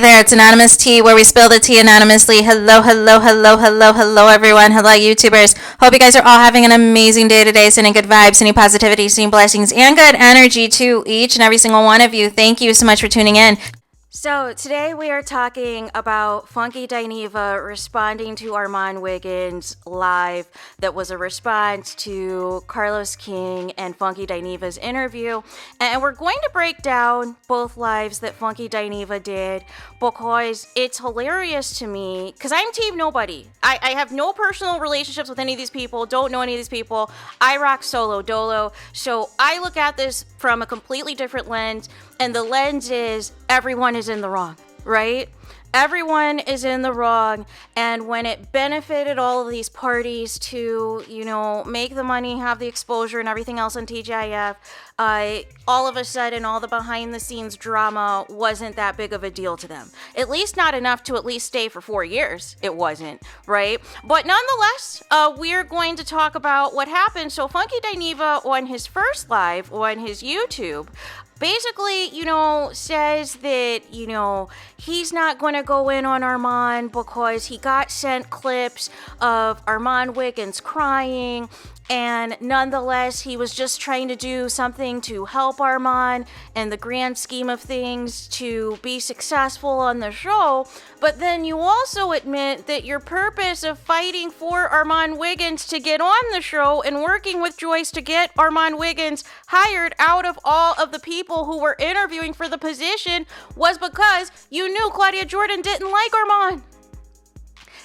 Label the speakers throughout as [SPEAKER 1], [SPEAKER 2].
[SPEAKER 1] there, it's Anonymous Tea, where we spill the tea anonymously. Hello, hello, hello, hello, hello, everyone. Hello, YouTubers. Hope you guys are all having an amazing day today, sending good vibes, sending positivity, sending blessings, and good energy to each and every single one of you. Thank you so much for tuning in. So today we are talking about Funky Dineva responding to Arman Wiggins' live that was a response to Carlos King and Funky Dineva's interview. And we're going to break down both lives that Funky Dineva did because it's hilarious to me because I'm Team Nobody. I have no personal relationships with any of these people, don't know any of these people. I rock solo dolo. So I look at this from a completely different lens. And the lens is everyone is in the wrong, right? Everyone is in the wrong. And when it benefited all of these parties to, make the money, have the exposure and everything else on TGIF, all of a sudden, all the behind the scenes drama wasn't that big of a deal to them. At least not enough to at least stay for 4 years. It wasn't, right? But nonetheless, we're going to talk about what happened. So Funky Dineva on his first live on his YouTube, basically, says that, he's not going to go in on Arman because he got sent clips of Arman Wiggins crying. And nonetheless, he was just trying to do something to help Arman in the grand scheme of things to be successful on the show. But then you also admit that your purpose of fighting for Arman Wiggins to get on the show and working with Joyce to get Arman Wiggins hired out of all of the people who were interviewing for the position was because you knew Claudia Jordan didn't like Arman.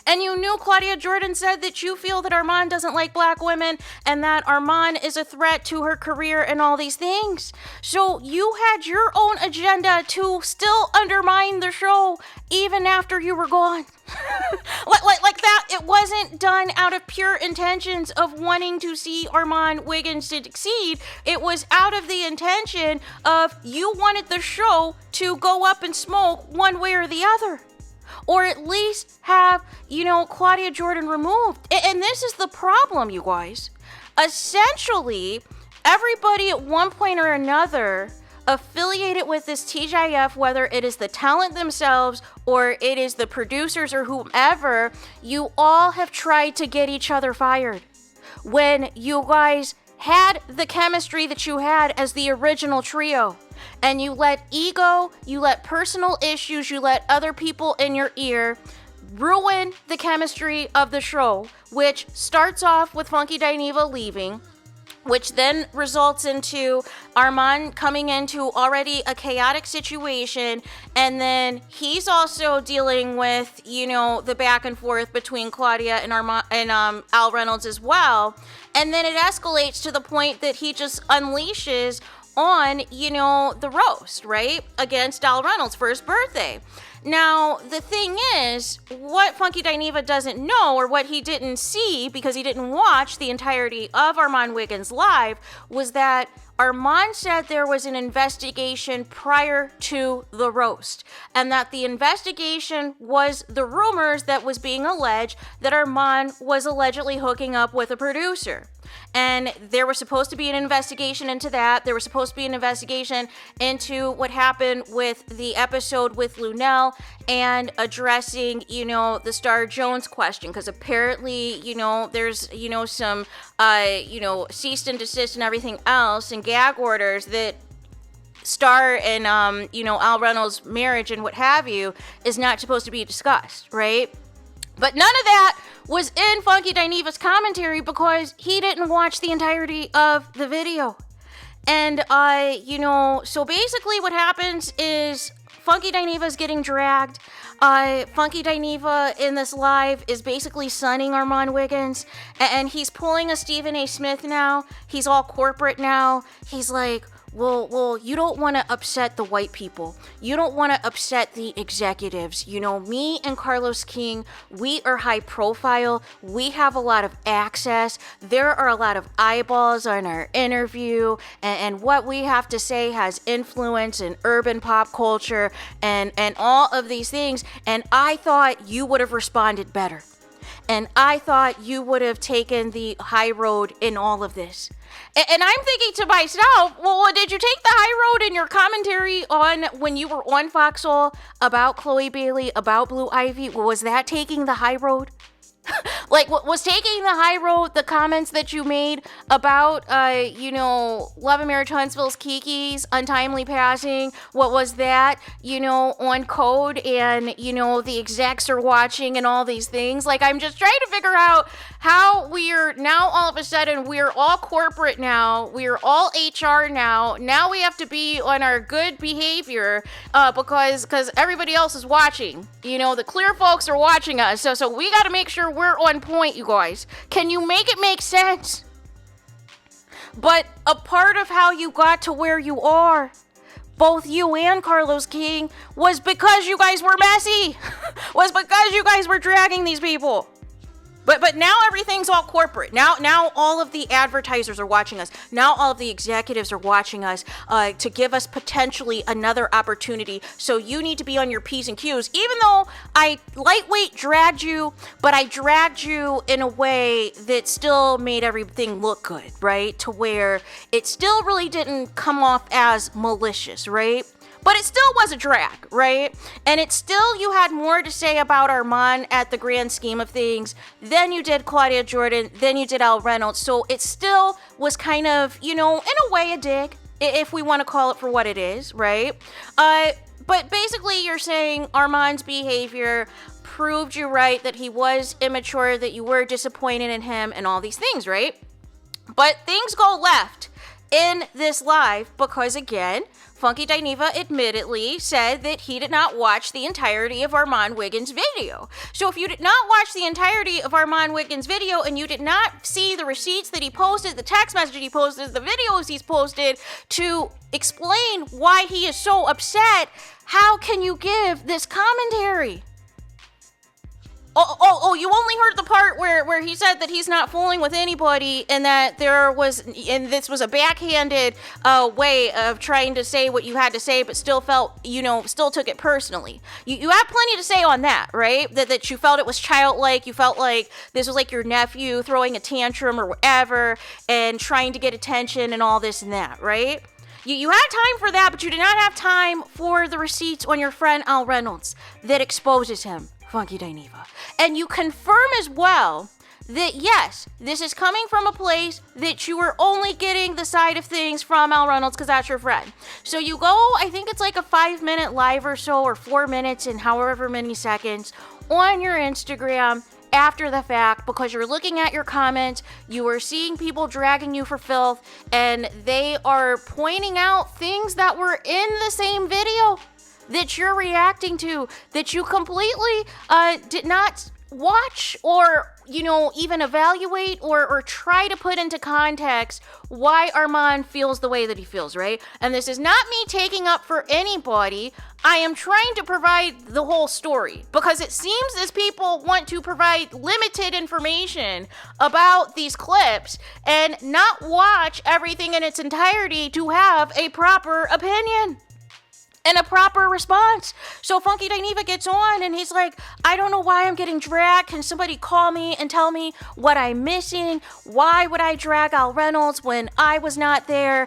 [SPEAKER 1] And you knew Claudia Jordan said that you feel that Arman doesn't like black women and that Arman is a threat to her career and all these things. So you had your own agenda to still undermine the show even after you were gone. like that. It wasn't done out of pure intentions of wanting to see Arman Wiggins succeed. It was out of the intention of you wanted the show to go up in smoke one way or the other. Or at least have, Claudia Jordan removed. And this is the problem, you guys. Essentially, everybody at one point or another affiliated with this TGIF, whether it is the talent themselves or it is the producers or whomever, you all have tried to get each other fired. When you guys had the chemistry that you had as the original trio. And you let ego, you let personal issues, you let other people in your ear ruin the chemistry of the show, which starts off with Funky Dineva leaving, which then results into Arman coming into already a chaotic situation, and then he's also dealing with, the back and forth between Claudia and Arman and Al Reynolds as well, and then it escalates to the point that he just unleashes on, the roast, right, against Al Reynolds for his birthday. Now, the thing is, what Funky Dineva doesn't know, or what he didn't see because he didn't watch the entirety of Arman Wiggins' live, was that Arman said there was an investigation prior to the roast, and that the investigation was the rumors that was being alleged that Arman was allegedly hooking up with a producer. And there was supposed to be an investigation into that. There was supposed to be an investigation into what happened with the episode with Lunel and addressing, the Star Jones question. Because apparently, there's, some, cease and desist and everything else and gag orders that Star and, Al Reynolds' marriage and what have you is not supposed to be discussed, right? But none of that was in Funky Dineva's commentary because he didn't watch the entirety of the video. And, so basically what happens is Funky Dineva's getting dragged. Funky Dineva in this live is basically sunning Arman Wiggins. And he's pulling a Stephen A. Smith now. He's all corporate now. He's like, well, you don't want to upset the white people. You don't want to upset the executives. Me and Carlos King, we are high profile. We have a lot of access. There are a lot of eyeballs on our interview. And what we have to say has influence in urban pop culture and all of these things. And I thought you would have responded better. And I thought you would have taken the high road in all of this.
[SPEAKER 2] And I'm thinking to myself, well, did you take the high road in your commentary on when you were on Foxhole about Chloe Bailey, about Blue Ivy? Was that taking the high road? Like, was taking the high road the comments that you made about, Love and Marriage Huntsville's Kiki's untimely passing? What was that, on code and, the execs are watching and all these things? Like, I'm just trying to figure out how we're now all of a sudden, we're all corporate now. We're all HR now. Now we have to be on our good behavior because everybody else is watching. The clear folks are watching us. So we got to make sure we're on point, you guys. Can you make it make sense? But a part of how you got to where you are, both you and Carlos King, was because you guys were messy. Was because you guys were dragging these people. But now everything's all corporate. Now all of the advertisers are watching us. Now all of the executives are watching us to give us potentially another opportunity. So you need to be on your P's and Q's. Even though I lightweight dragged you, but I dragged you in a way that still made everything look good, right? To where it still really didn't come off as malicious, right? But it still was a drag, right? And it's still, you had more to say about Arman at the grand scheme of things than you did Claudia Jordan, than you did Al Reynolds. So it still was kind of, in a way a dig, if we want to call it for what it is, right? But basically you're saying Arman's behavior proved you right, that he was immature, that you were disappointed in him and all these things, right? But things go left in this live because, again, Funky Dineva admittedly said that he did not watch the entirety of Arman Wiggins' video. So if you did not watch the entirety of Arman Wiggins' video and you did not see the receipts that he posted, the text message he posted, the videos he's posted to explain why he is so upset, how can you give this commentary? Oh, you only heard the part where he said that he's not fooling with anybody and that this was a backhanded way of trying to say what you had to say, but still still took it personally. You had plenty to say on that, right? That you felt it was childlike, you felt like this was like your nephew throwing a tantrum or whatever and trying to get attention and all this and that, right? You had time for that, but you did not have time for the receipts on your friend Al Reynolds that exposes him, Funky Dineva. And you confirm as well that yes, this is coming from a place that you were only getting the side of things from Al Reynolds because that's your friend. So you go, I think it's like a 5-minute live or so, or 4 minutes and however many seconds on your Instagram after the fact because you're looking at your comments, you are seeing people dragging you for filth, and they are pointing out things that were in the same video that you're reacting to, that you completely did not watch or, even evaluate or try to put into context why Arman feels the way that he feels, right? And this is not me taking up for anybody. I am trying to provide the whole story because it seems as people want to provide limited information about these clips and not watch everything in its entirety to have a proper opinion and a proper response. So Funky Dineva gets on and he's like, I don't know why I'm getting dragged. Can somebody call me and tell me what I'm missing? Why would I drag Al Reynolds when I was not there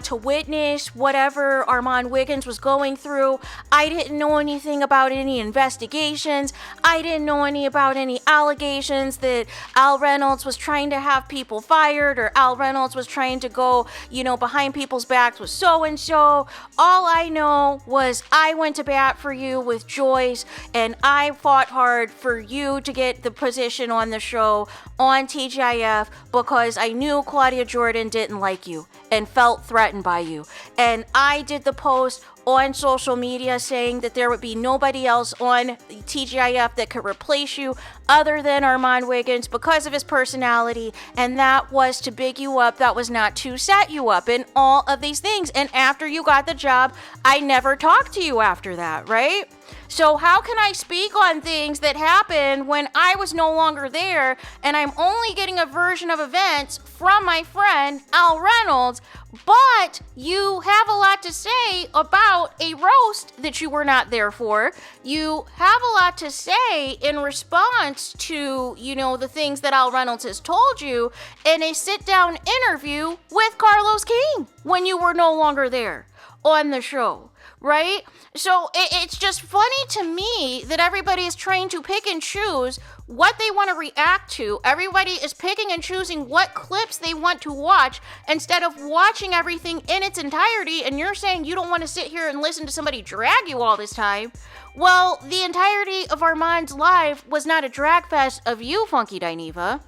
[SPEAKER 2] to witness whatever Arman Wiggins was going through? I didn't know anything about any investigations. I didn't know about any allegations that Al Reynolds was trying to have people fired or Al Reynolds was trying to go, behind people's backs with so-and-so. All I know was I went to bat for you with Joyce and I fought hard for you to get the position on the show on TGIF because I knew Claudia Jordan didn't like you and felt threatened by you. And I did the post on social media saying that there would be nobody else on TGIF that could replace you other than Arman Wiggins because of his personality, and that was to big you up, that was not to set you up, and all of these things. And after you got the job, I never talked to you after that, right? So how can I speak on things that happened when I was no longer there, and I'm only getting a version of events from my friend Al Reynolds, but you have a lot to say about a roast that you were not there for. You have a lot to say in response to, the things that Al Reynolds has told you in a sit-down interview with Carlos King when you were no longer there on the show. Right? So it's just funny to me that everybody is trying to pick and choose what they want to react to. Everybody is picking and choosing what clips they want to watch instead of watching everything in its entirety. And you're saying you don't want to sit here and listen to somebody drag you all this time. Well, the entirety of Arman's live was not a drag fest of you, Funky Dineva.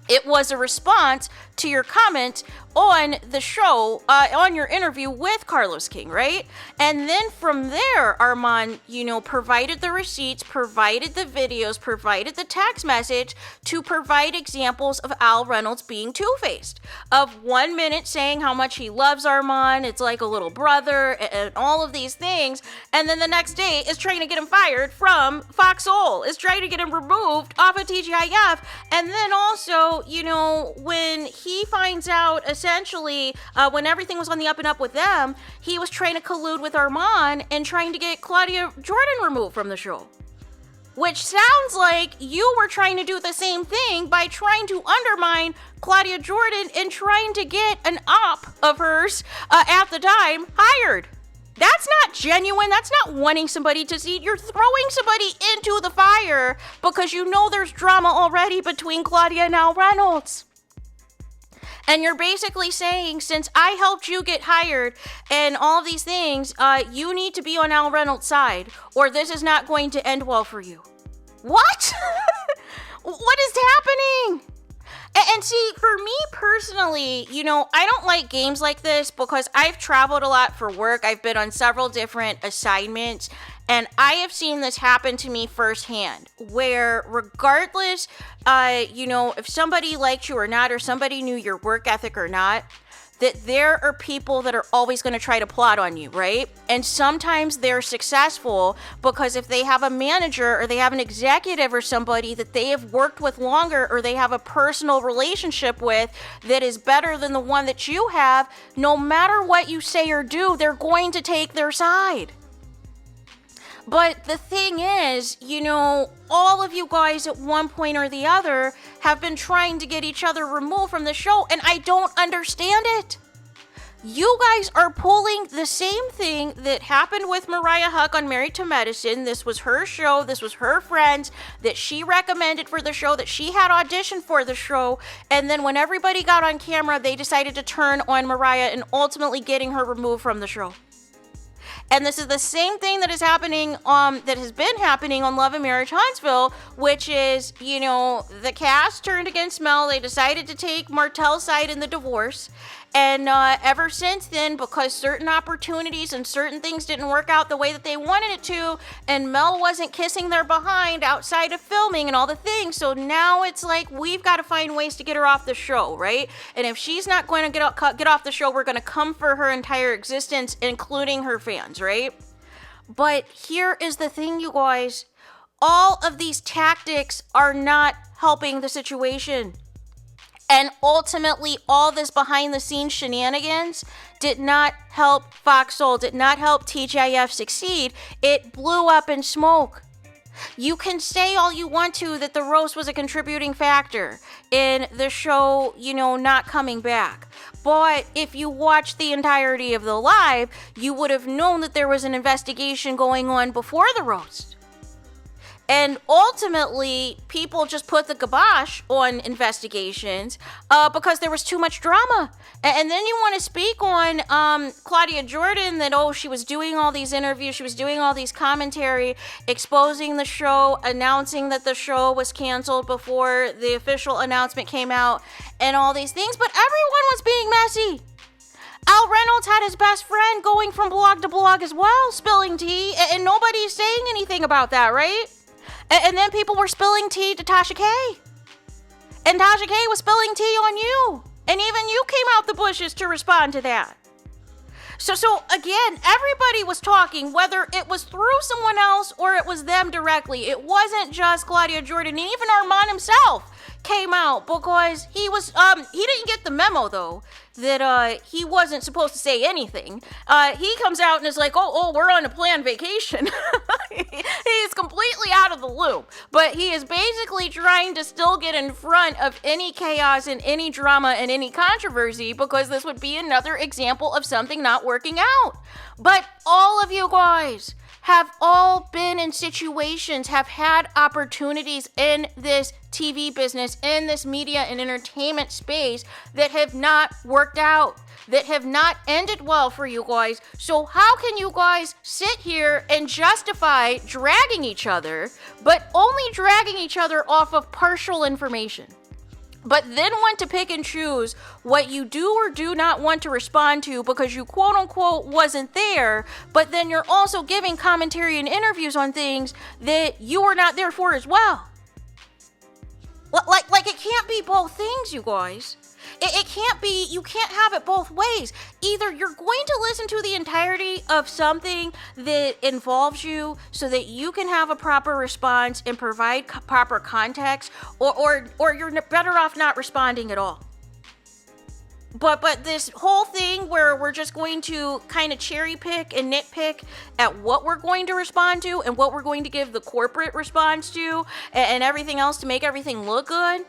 [SPEAKER 2] It was a response to your comment on the show, on your interview with Carlos King, right? And then from there, Arman, provided the receipts, provided the videos, provided the text message to provide examples of Al Reynolds being two-faced. Of 1 minute saying how much he loves Arman, it's like a little brother, and all of these things. And then the next day is trying to get him fired from Fox Soul, is trying to get him removed off of TGIF. And then also, when he finds out, essentially, when everything was on the up and up with them, he was trying to collude with Arman and trying to get Claudia Jordan removed from the show. Which sounds like you were trying to do the same thing by trying to undermine Claudia Jordan and trying to get an op of hers at the time hired. That's not genuine. That's not wanting somebody to see. You're throwing somebody into the fire because there's drama already between Claudia and Al Reynolds. And you're basically saying, since I helped you get hired and all of these things, you need to be on Al Reynolds' side, or this is not going to end well for you. What? What is happening? And see, for me personally, I don't like games like this because I've traveled a lot for work. I've been on several different assignments, and I have seen this happen to me firsthand, where regardless, if somebody liked you or not, or somebody knew your work ethic or not, that there are people that are always going to try to plot on you, right? And sometimes they're successful because if they have a manager or they have an executive or somebody that they have worked with longer or they have a personal relationship with that is better than the one that you have, no matter what you say or do, they're going to take their side. But the thing is, all of you guys at one point or the other have been trying to get each other removed from the show, and I don't understand it. You guys are pulling the same thing that happened with Mariah Huck on Married to Medicine. This was her show. This was her friends that she recommended for the show, that she had auditioned for the show. And then when everybody got on camera, they decided to turn on Mariah and ultimately getting her removed from the show. And this is the same thing that is happening, that has been happening on Love and Marriage Huntsville, which is, the cast turned against Mel. They decided to take Martel's side in the divorce. And ever since then, because certain opportunities and certain things didn't work out the way that they wanted it to, and Mel wasn't kissing their behind outside of filming and all the things, so now it's like we've got to find ways to get her off the show, right? And if she's not going to get off the show, we're going to come for her entire existence, including her fans, right? But here is the thing, you guys. All of these tactics are not helping the situation. And ultimately, all this behind-the-scenes shenanigans did not help Fox Soul, did not help TGIF succeed. It blew up in smoke. You can say all you want to that the roast was a contributing factor in the show, not coming back. But if you watched the entirety of the live, you would have known that there was an investigation going on before the roast. And ultimately, people just put the kibosh on investigations because there was too much drama. And then you want to speak on Claudia Jordan, that, she was doing all these interviews, she was doing all these commentary, exposing the show, announcing that the show was canceled before the official announcement came out, and all these things. But everyone was being messy. Al Reynolds had his best friend going from blog to blog as well, spilling tea, and nobody's saying anything about that, right? And then people were spilling tea to Tasha K. And Tasha K was spilling tea on you. And even you came out the bushes to respond to that. So again, everybody was talking, whether it was through someone else or it was them directly. It wasn't just Claudia Jordan, and even Arman himself came out because he didn't get the memo though that he wasn't supposed to say anything. He comes out and is like, oh, we're on a planned vacation. He's completely out of the loop, but he is basically trying to still get in front of any chaos and any drama and any controversy, because this would be another example of something not working out. But all of you guys have all been in situations, have had opportunities in this TV business, in this media and entertainment space that have not worked out, that have not ended well for you guys. So how can you guys sit here and justify dragging each other, but only dragging each other off of partial information? But then want to pick and choose what you do or do not want to respond to because you quote unquote wasn't there, but then you're also giving commentary and interviews on things that you were not there for as well. Like it can't be both things, you guys. It can't be, you can't have it both ways. Either you're going to listen to the entirety of something that involves you so that you can have a proper response and provide proper context, or you're better off not responding at all. But this whole thing where we're just going to kind of cherry pick and nitpick at what we're going to respond to and what we're going to give the corporate response to and everything else to make everything look good,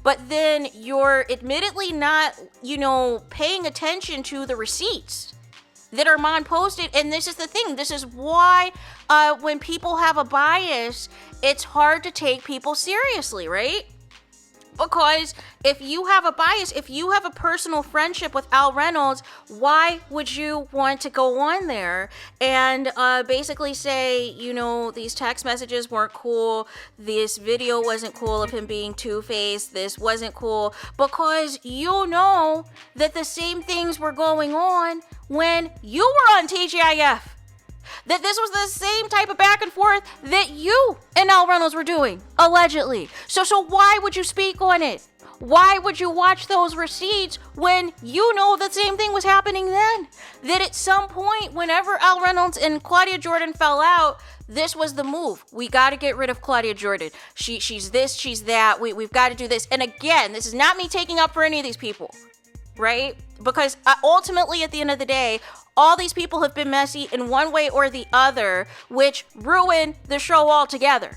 [SPEAKER 2] but then you're admittedly not, paying attention to the receipts that Arman posted. And this is the thing. This is why when people have a bias, it's hard to take people seriously, right? Because if you have a bias, if you have a personal friendship with Al Reynolds, why would you want to go on there and basically say, these text messages weren't cool, this video wasn't cool of him being two-faced, this wasn't cool, because you know that the same things were going on when you were on TGIF. That this was the same type of back and forth that you and Al Reynolds were doing, allegedly. So why would you speak on it? Why would you watch those receipts when you know the same thing was happening then? That at some point, whenever Al Reynolds and Claudia Jordan fell out, this was the move. We got to get rid of Claudia Jordan. She's this, she's that. We've got to do this. And again, this is not me taking up for any of these people, right? Because ultimately, at the end of the day, all these people have been messy in one way or the other, which ruined the show altogether.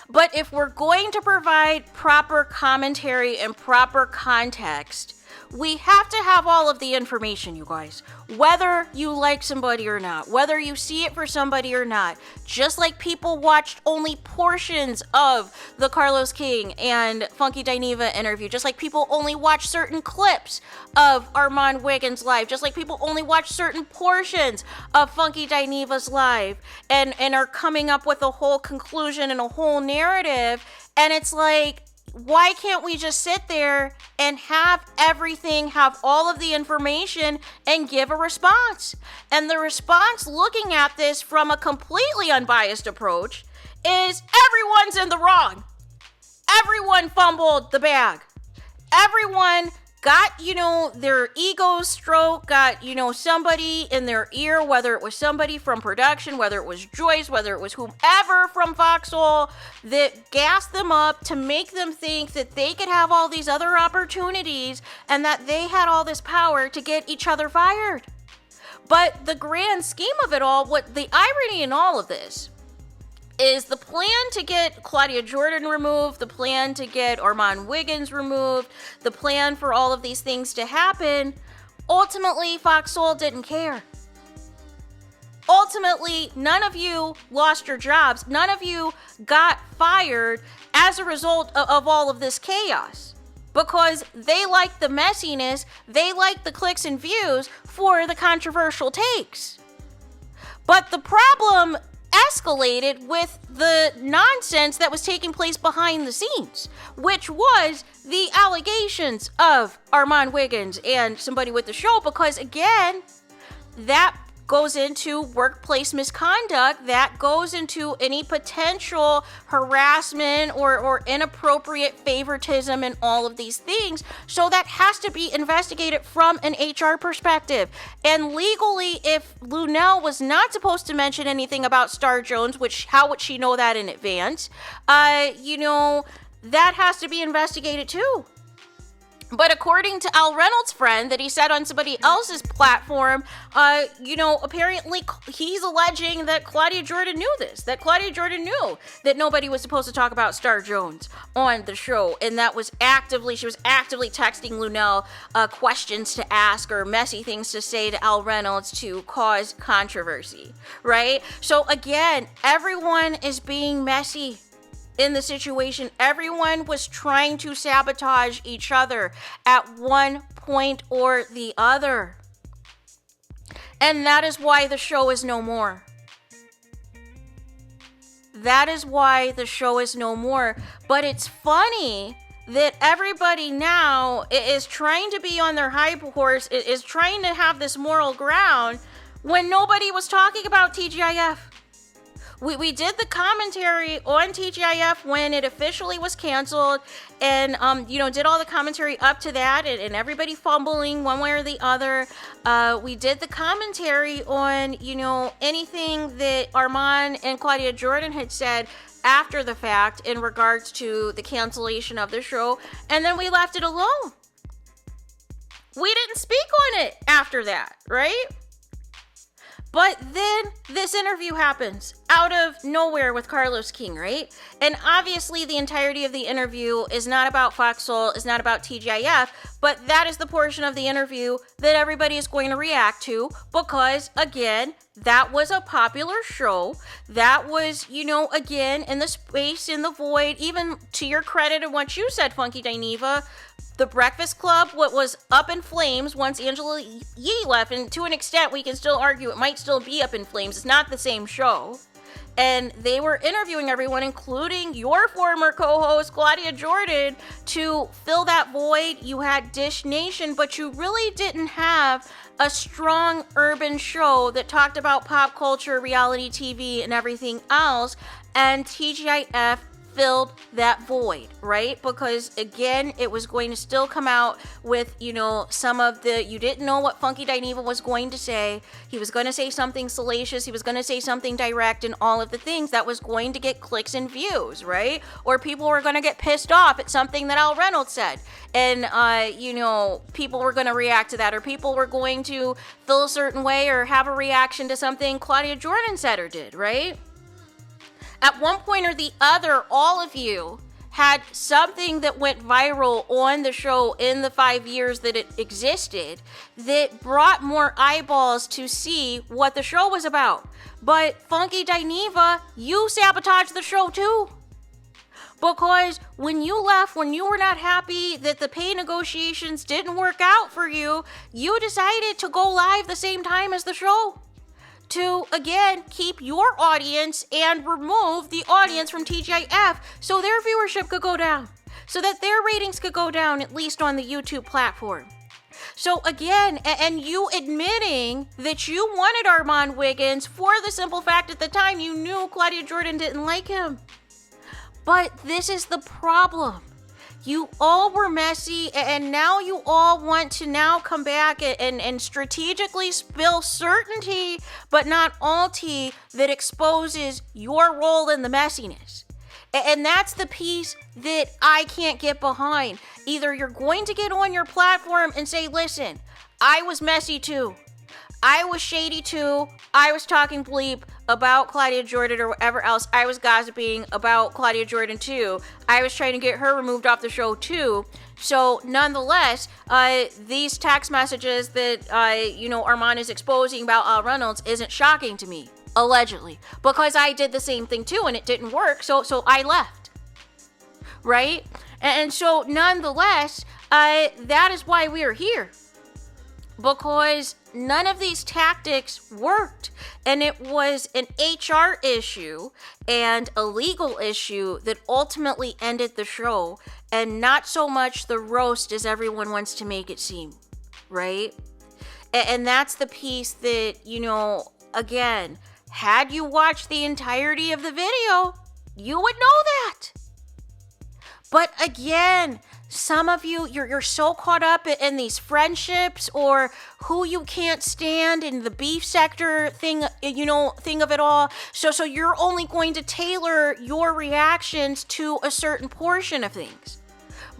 [SPEAKER 2] But if we're going to provide proper commentary and proper context, we have to have all of the information, you guys. Whether you like somebody or not, whether you see it for somebody or not, just like people watched only portions of the Carlos King and Funky Dineva interview, just like people only watch certain clips of Arman Wiggins' live, just like people only watch certain portions of Funky Dineva's live, and are coming up with a whole conclusion and a whole narrative, and it's like, why can't we just sit there and have everything, have all of the information and give a response? And the response, looking at this from a completely unbiased approach, is everyone's in the wrong. Everyone fumbled the bag. Everyone got, their ego stroke, got, somebody in their ear, whether it was somebody from production, whether it was Joyce, whether it was whomever from Foxhole, that gassed them up to make them think that they could have all these other opportunities and that they had all this power to get each other fired. But the grand scheme of it all, what the irony in all of this is, the plan to get Claudia Jordan removed, the plan to get Arman Wiggins removed, the plan for all of these things to happen, ultimately Foxhole didn't care. Ultimately, none of you lost your jobs. None of you got fired as a result of all of this chaos, because they liked the messiness, they liked the clicks and views for the controversial takes. But the problem escalated with the nonsense that was taking place behind the scenes, which was the allegations of Arman Wiggins and somebody with the show, because again, that goes into workplace misconduct, that goes into any potential harassment or inappropriate favoritism and all of these things. So that has to be investigated from an HR perspective. And legally, if Lunel was not supposed to mention anything about Star Jones, which how would she know that in advance? That has to be investigated too. But according to Al Reynolds' friend that he said on somebody else's platform, apparently he's alleging that Claudia Jordan knew this, that Claudia Jordan knew that nobody was supposed to talk about Star Jones on the show. And that was she was actively texting Lunel questions to ask or messy things to say to Al Reynolds to cause controversy, right? So again, everyone is being messy in the situation. Everyone was trying to sabotage each other at one point or the other. And that is why the show is no more. That is why the show is no more. But it's funny that everybody now is trying to be on their high horse, is trying to have this moral ground when nobody was talking about TGIF. We did the commentary on TGIF when it officially was canceled, and did all the commentary up to that, and everybody fumbling one way or the other. We did the commentary on anything that Arman and Claudia Jordan had said after the fact in regards to the cancellation of the show, and then we left it alone. We didn't speak on it after that, right? But then this interview happens out of nowhere with Carlos King, right? And obviously the entirety of the interview is not about Foxhole, is not about TGIF, but that is the portion of the interview that everybody is going to react to because, again, that was a popular show. That was, again, in the space, in the void, even to your credit and what you said, Funky Dineva, The Breakfast Club, what was up in flames once Angela Yee left, and to an extent we can still argue it might still be up in flames. It's not the same show. And they were interviewing everyone, including your former co-host, Claudia Jordan, to fill that void. You had Dish Nation, but you really didn't have a strong urban show that talked about pop culture, reality TV, and everything else. And TGIF filled that void, right? Because again, it was going to still come out with, some of you didn't know what Funky Dineva was going to say. He was going to say something salacious. He was going to say something direct and all of the things that was going to get clicks and views, right? Or people were going to get pissed off at something that Al Reynolds said. And, people were going to react to that, or people were going to feel a certain way or have a reaction to something Claudia Jordan said or did, right? At one point or the other, all of you had something that went viral on the show in the 5 years that it existed that brought more eyeballs to see what the show was about. But Funky Dineva, you sabotaged the show too. Because when you left, when you were not happy that the pay negotiations didn't work out for you, you decided to go live the same time as the show. To, again, keep your audience and remove the audience from TGIF so their viewership could go down, so that their ratings could go down, at least on the YouTube platform. So again, and you admitting that you wanted Armand Wiggins for the simple fact at the time you knew Claudia Jordan didn't like him. But this is the problem. You all were messy, and now you all want to now come back and strategically spill certain tea, but not all tea, that exposes your role in the messiness. And that's the piece that I can't get behind. Either you're going to get on your platform and say, listen, I was messy too. I was shady too. I was talking bleep about Claudia Jordan or whatever else. I was gossiping about Claudia Jordan too. I was trying to get her removed off the show too. So nonetheless, these text messages that, Arman is exposing about Al Reynolds isn't shocking to me, allegedly, because I did the same thing too and it didn't work. So I left, right? And so nonetheless, that is why we are here. Because none of these tactics worked, and it was an HR issue and a legal issue that ultimately ended the show, and not so much the roast as everyone wants to make it seem, right? And that's the piece that, again, had you watched the entirety of the video, you would know that. But again, some of you, you're so caught up in these friendships or who you can't stand in the beef sector thing of it all. So you're only going to tailor your reactions to a certain portion of things.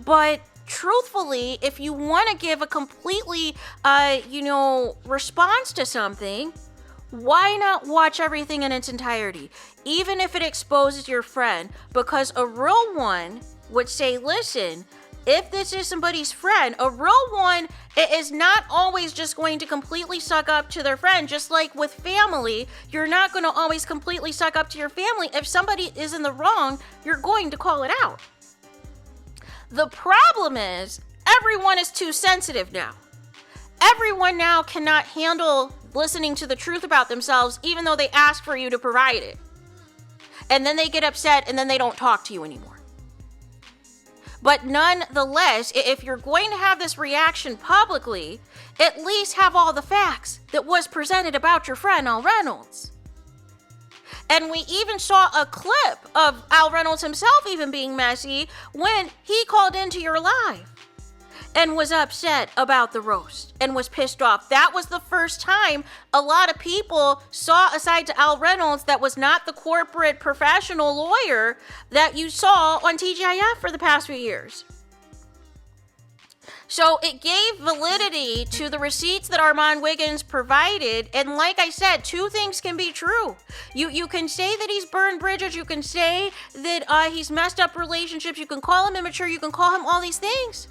[SPEAKER 2] But truthfully, if you want to give a completely, response to something, why not watch everything in its entirety, even if it exposes your friend? Because a real one would say, listen, if this is somebody's friend, a real one is not always just going to completely suck up to their friend. Just like with family, you're not going to always completely suck up to your family. If somebody is in the wrong, you're going to call it out. The problem is, everyone is too sensitive now. Everyone now cannot handle listening to the truth about themselves, even though they ask for you to provide it. And then they get upset and then they don't talk to you anymore. But nonetheless, if you're going to have this reaction publicly, at least have all the facts that was presented about your friend Al Reynolds. And we even saw a clip of Al Reynolds himself even being messy when he called into your live and was upset about the roast and was pissed off. That was the first time a lot of people saw a side to Al Reynolds that was not the corporate professional lawyer that you saw on TGIF for the past few years. So it gave validity to the receipts that Arman Wiggins provided. And like I said, two things can be true. You can say that he's burned bridges. You can say that he's messed up relationships. You can call him immature. You can call him all these things.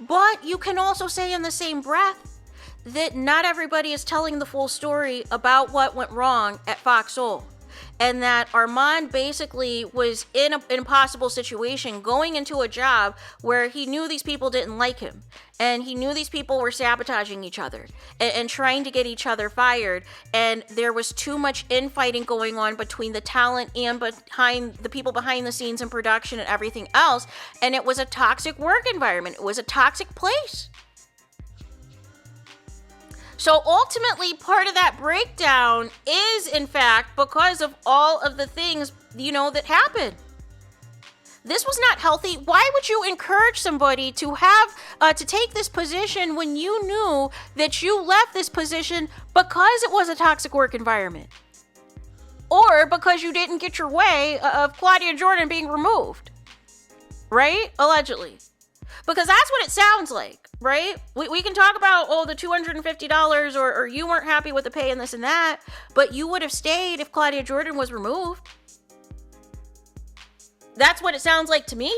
[SPEAKER 2] But you can also say in the same breath that not everybody is telling the full story about what went wrong at Fox Soul. And that Arman basically was in an impossible situation, going into a job where he knew these people didn't like him. And he knew these people were sabotaging each other and trying to get each other fired. And there was too much infighting going on between the talent and behind the people behind the scenes in production and everything else. And it was a toxic work environment. It was a toxic place. So ultimately, part of that breakdown is, in fact, because of all of the things, that happened. This was not healthy. Why would you encourage somebody to have, to take this position when you knew that you left this position because it was a toxic work environment? Or because you didn't get your way of Claudia Jordan being removed, right? Allegedly. Because that's what it sounds like. Right? We can talk about, the $250 or you weren't happy with the pay and this and that, but you would have stayed if Claudia Jordan was removed. That's what it sounds like to me.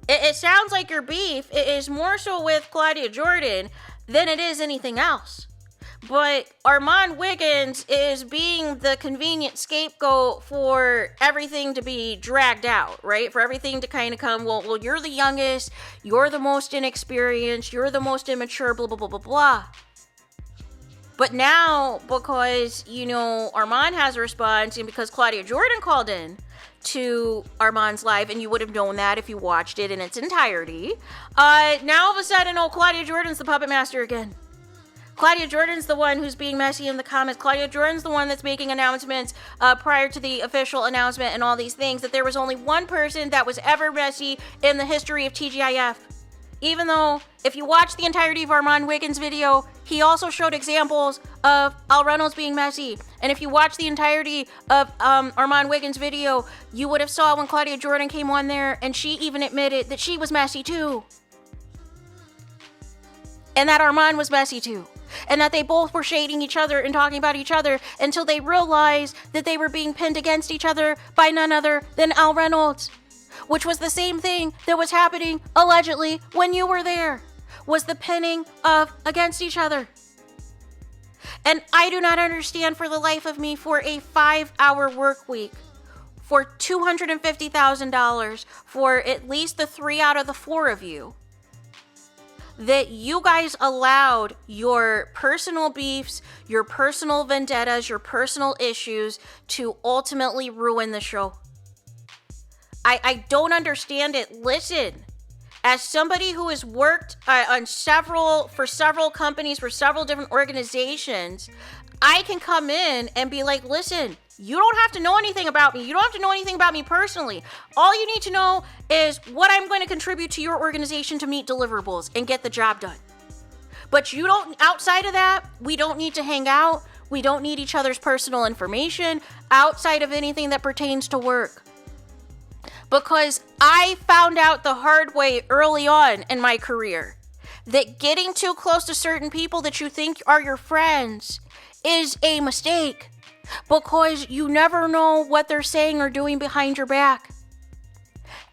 [SPEAKER 2] It sounds like your beef is more so with Claudia Jordan than it is anything else. But Arman Wiggins is being the convenient scapegoat for everything to be dragged out, right? For everything to kind of come, well, you're the youngest, you're the most inexperienced, you're the most immature, blah, blah, blah, blah, blah. But now, because, Arman has a response and because Claudia Jordan called in to Arman's live, and you would have known that if you watched it in its entirety, now all of a sudden, Claudia Jordan's the puppet master again. Claudia Jordan's the one who's being messy in the comments. Claudia Jordan's the one that's making announcements prior to the official announcement and all these things, that there was only one person that was ever messy in the history of TGIF. Even though, if you watch the entirety of Arman Wiggins' video, he also showed examples of Al Reynolds being messy. And if you watch the entirety of Arman Wiggins' video, you would have saw when Claudia Jordan came on there and she even admitted that she was messy too. And that Arman was messy too. And that they both were shading each other and talking about each other until they realized that they were being pinned against each other by none other than Al Reynolds. Which was the same thing that was happening, allegedly, when you were there. Was the pinning of against each other. And I do not understand for the life of me, for a 5-hour work week, for $250,000, for at least the 3 out of the 4 of you, that you guys allowed your personal beefs, your personal vendettas, your personal issues to ultimately ruin the show. I don't understand it. Listen, as somebody who has worked for several companies, for several different organizations, I can come in and be like, listen, you don't have to know anything about me. You don't have to know anything about me personally. All you need to know is what I'm going to contribute to your organization to meet deliverables and get the job done. But you don't, outside of that, we don't need to hang out. We don't need each other's personal information outside of anything that pertains to work. Because I found out the hard way early on in my career that getting too close to certain people that you think are your friends is a mistake, because you never know what they're saying or doing behind your back.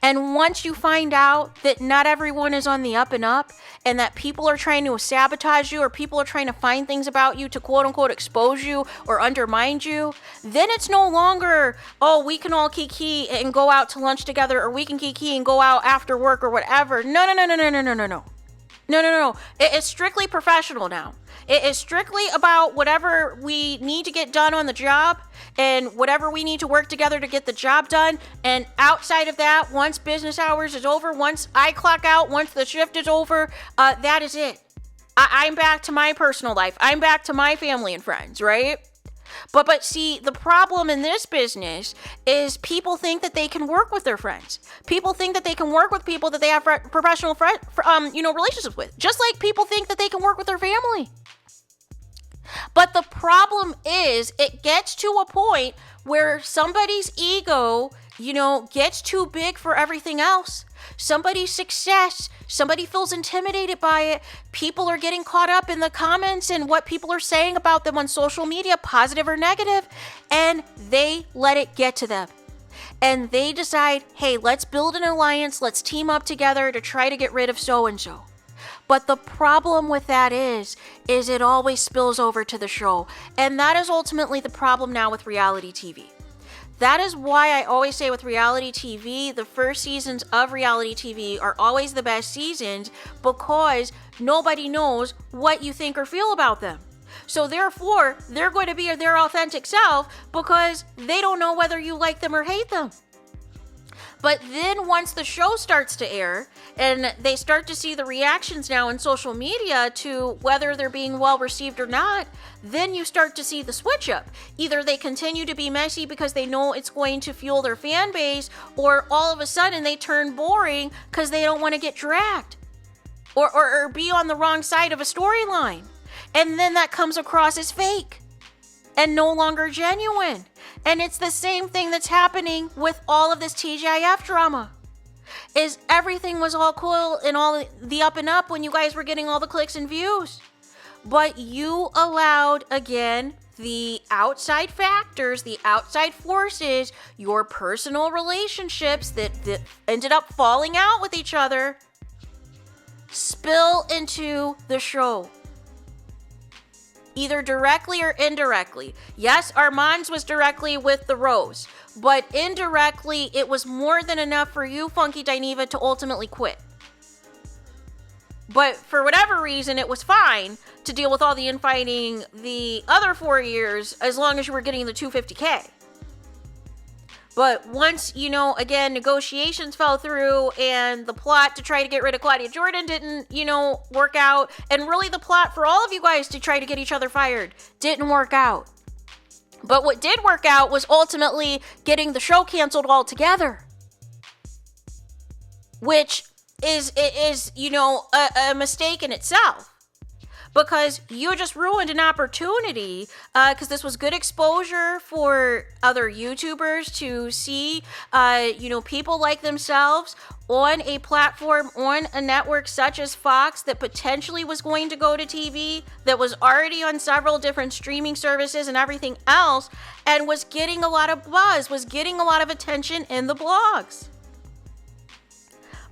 [SPEAKER 2] And once you find out that not everyone is on the up and up, and that people are trying to sabotage you, or people are trying to find things about you to quote unquote expose you or undermine you, then it's no longer, oh, we can all kiki and go out to lunch together, or we can kiki and go out after work or whatever. No. It's strictly professional now. It is strictly about whatever we need to get done on the job and whatever we need to work together to get the job done. And outside of that, once business hours is over, once I clock out, once the shift is over, that is it. I'm back to my personal life. I'm back to my family and friends, right? But see, the problem in this business is people think that they can work with their friends. People think that they can work with people that they have professional relationships with. Just like people think that they can work with their family. But the problem is, it gets to a point where somebody's ego, gets too big for everything else. Somebody's success, somebody feels intimidated by it. People are getting caught up in the comments and what people are saying about them on social media, positive or negative, and they let it get to them. And they decide, hey, let's build an alliance, let's team up together to try to get rid of so-and-so. But the problem with that is it always spills over to the show. And that is ultimately the problem now with reality TV. That is why I always say with reality TV, the first seasons of reality TV are always the best seasons, because nobody knows what you think or feel about them. So therefore, they're going to be their authentic self because they don't know whether you like them or hate them. But then once the show starts to air and they start to see the reactions now in social media to whether they're being well received or not, then you start to see the switch up. Either they continue to be messy because they know it's going to fuel their fan base, or all of a sudden they turn boring because they don't want to get dragged or be on the wrong side of a storyline. And then that comes across as fake and no longer genuine. And it's the same thing that's happening with all of this TGIF drama. Is everything was all cool and all the up and up when you guys were getting all the clicks and views. But you allowed, again, the outside factors, the outside forces, your personal relationships that ended up falling out with each other, spill into the show. Either directly or indirectly. Yes, Arman's was directly with the Rose, but indirectly, it was more than enough for you, Funky Dineva, to ultimately quit. But for whatever reason, it was fine to deal with all the infighting the other 4 years, as long as you were getting the $250K. But once, again, negotiations fell through and the plot to try to get rid of Claudia Jordan didn't, work out. And really the plot for all of you guys to try to get each other fired didn't work out. But what did work out was ultimately getting the show canceled altogether. Which is a mistake in itself. Because you just ruined an opportunity, because this was good exposure for other YouTubers to see, people like themselves on a platform, on a network such as Fox that potentially was going to go to TV, that was already on several different streaming services and everything else, and was getting a lot of buzz, was getting a lot of attention in the blogs.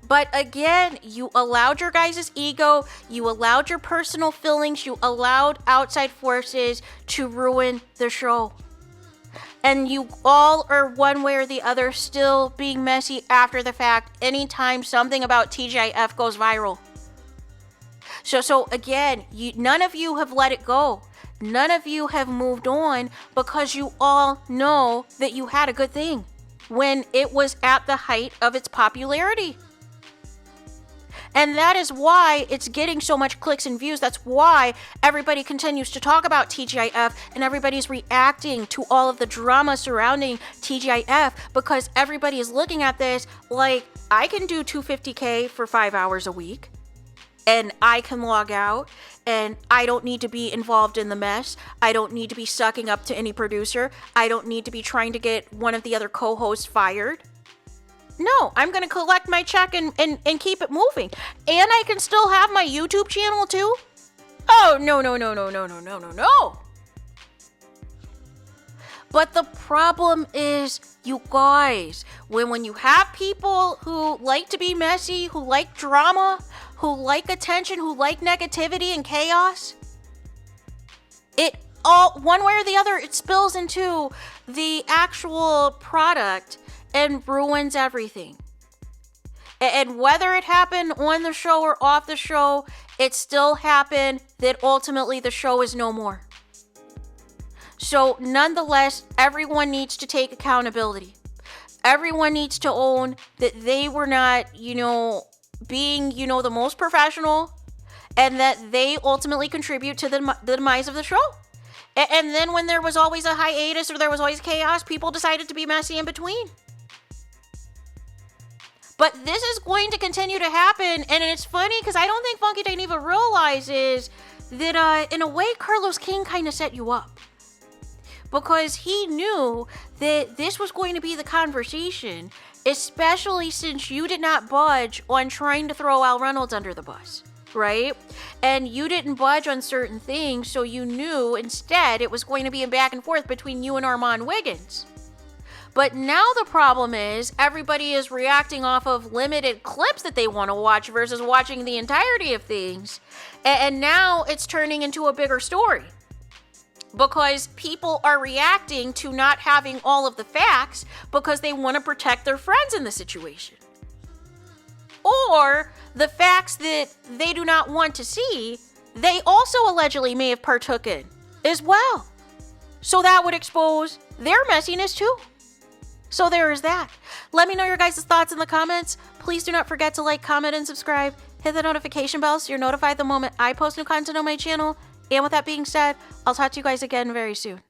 [SPEAKER 2] But again, you allowed your guys' ego, you allowed your personal feelings, you allowed outside forces to ruin the show. And you all are one way or the other still being messy after the fact anytime something about TGIF goes viral. So again, none of you have let it go. None of you have moved on because you all know that you had a good thing when it was at the height of its popularity. And that is why it's getting so much clicks and views. That's why everybody continues to talk about TGIF and everybody's reacting to all of the drama surrounding TGIF, because everybody is looking at this like, I can do $250K for 5 hours a week and I can log out and I don't need to be involved in the mess. I don't need to be sucking up to any producer. I don't need to be trying to get one of the other co-hosts fired. No, I'm going to collect my check and keep it moving. And I can still have my YouTube channel too? Oh, no. But the problem is, you guys, when you have people who like to be messy, who like drama, who like attention, who like negativity and chaos, it all, one way or the other, it spills into the actual product and ruins everything. And whether it happened on the show or off the show, it still happened that ultimately the show is no more. So nonetheless, everyone needs to take accountability. Everyone needs to own that they were not, being, the most professional, and that they ultimately contribute to the demise of the show. And then when there was always a hiatus or there was always chaos, people decided to be messy in between. But this is going to continue to happen, and it's funny because I don't think Funky Dineva realizes that in a way Carlos King kind of set you up. Because he knew that this was going to be the conversation, especially since you did not budge on trying to throw Al Reynolds under the bus, right? And you didn't budge on certain things, so you knew instead it was going to be a back and forth between you and Arman Wiggins. But now the problem is everybody is reacting off of limited clips that they want to watch versus watching the entirety of things. And now it's turning into a bigger story because people are reacting to not having all of the facts because they want to protect their friends in the situation. Or the facts that they do not want to see, they also allegedly may have partook in as well. So that would expose their messiness too. So there is that. Let me know your guys' thoughts in the comments. Please do not forget to like, comment, and subscribe. Hit the notification bell so you're notified the moment I post new content on my channel. And with that being said, I'll talk to you guys again very soon.